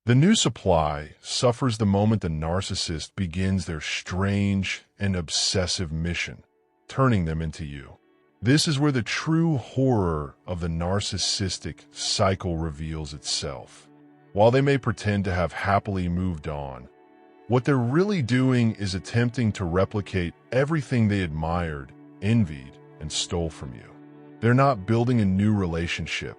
The new supply suffers the moment the narcissist begins their strange and obsessive mission, turning them into you. This is where the true horror of the narcissistic cycle reveals itself. While they may pretend to have happily moved on, what they're really doing is attempting to replicate everything they admired, envied, and stole from you. They're not building a new relationship.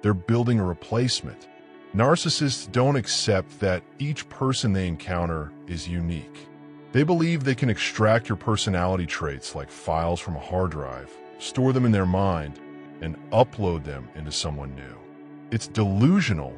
They're building a replacement. Narcissists don't accept that each person they encounter is unique. They believe they can extract your personality traits like files from a hard drive, store them in their mind, and upload them into someone new. It's delusional,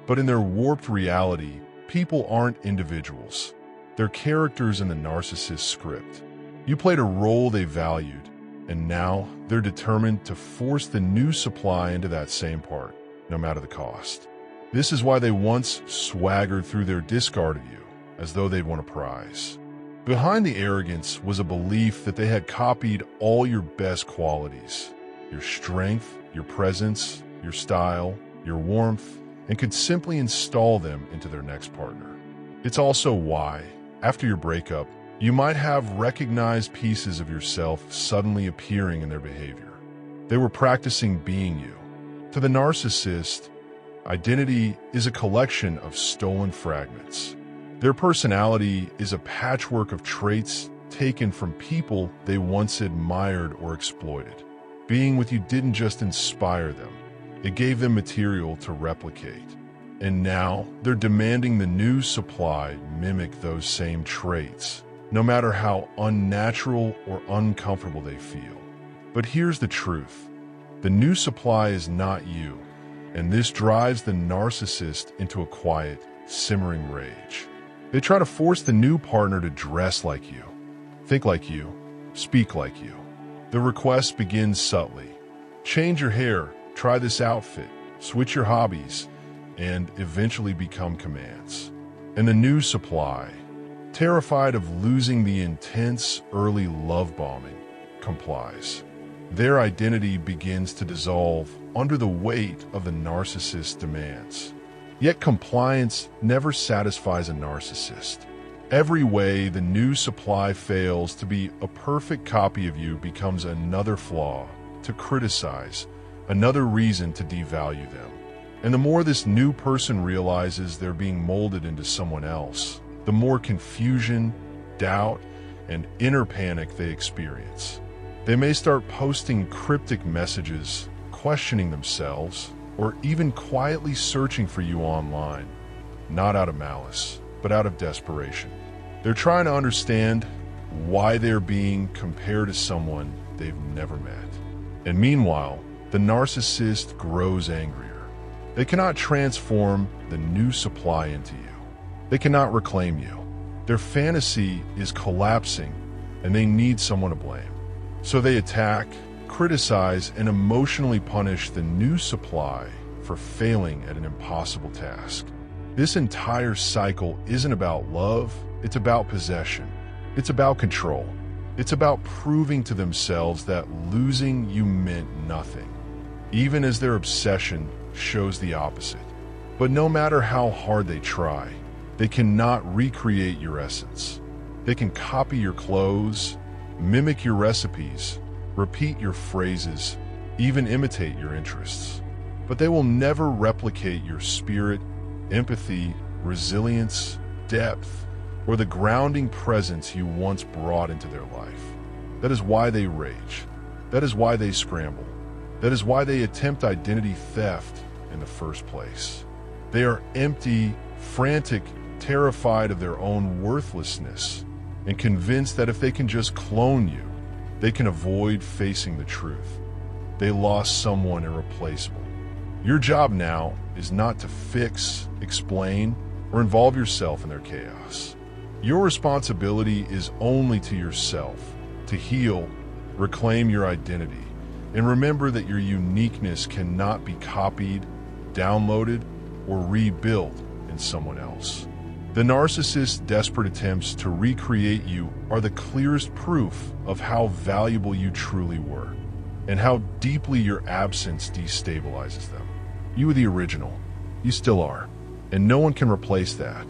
but in their warped reality, people aren't individuals. They're characters in the narcissist script. You played a role they valued, and now they're determined to force the new supply into that same part, no matter the cost. This is why they once swaggered through their discard of you, as though they'd won a prize. Behind the arrogance was a belief that they had copied all your best qualities, your strength, your presence, your style, your warmth, and could simply install them into their next partner. It's also why, after your breakup, you might have recognized pieces of yourself suddenly appearing in their behavior. They were practicing being you. To the narcissist, identity is a collection of stolen fragments. Their personality is a patchwork of traits taken from people they once admired or exploited. Being with you didn't just inspire them, it gave them material to replicate. And now they're demanding the new supply mimic those same traits, no matter how unnatural or uncomfortable they feel. But here's the truth. The new supply is not you, and this drives the narcissist into a quiet, simmering rage. They try to force the new partner to dress like you, think like you, speak like you. The request begins subtly. Change your hair, try this outfit, switch your hobbies, and eventually become commands. And the new supply, terrified of losing the intense early love bombing, complies. Their identity begins to dissolve under the weight of the narcissist's demands. Yet compliance never satisfies a narcissist. Every way the new supply fails to be a perfect copy of you becomes another flaw to criticize, another reason to devalue them. And the more this new person realizes they're being molded into someone else, the more confusion, doubt, and inner panic they experience. They may start posting cryptic messages, questioning themselves, or even quietly searching for you online, not out of malice, but out of desperation. They're trying to understand why they're being compared to someone they've never met. And meanwhile, the narcissist grows angrier. They cannot transform the new supply into you. They cannot reclaim you. Their fantasy is collapsing, and they need someone to blame. So they attack, criticize, and emotionally punish the new supply for failing at an impossible task. This entire cycle isn't about love, it's about possession. It's about control. It's about proving to themselves that losing you meant nothing, even as their obsession shows the opposite. But no matter how hard they try, they cannot recreate your essence. They can copy your clothes, mimic your recipes, repeat your phrases, even imitate your interests. But they will never replicate your spirit, empathy, resilience, depth, or the grounding presence you once brought into their life. That is why they rage. That is why they scramble. That is why they attempt identity theft in the first place. They are empty, frantic, terrified of their own worthlessness, and convinced that if they can just clone you, they can avoid facing the truth. They lost someone irreplaceable. Your job now is not to fix, explain, or involve yourself in their chaos. Your responsibility is only to yourself, to heal, reclaim your identity, and remember that your uniqueness cannot be copied, downloaded, or rebuilt in someone else. The narcissist's desperate attempts to recreate you are the clearest proof of how valuable you truly were, and how deeply your absence destabilizes them. You were the original. You still are. and no one can replace that.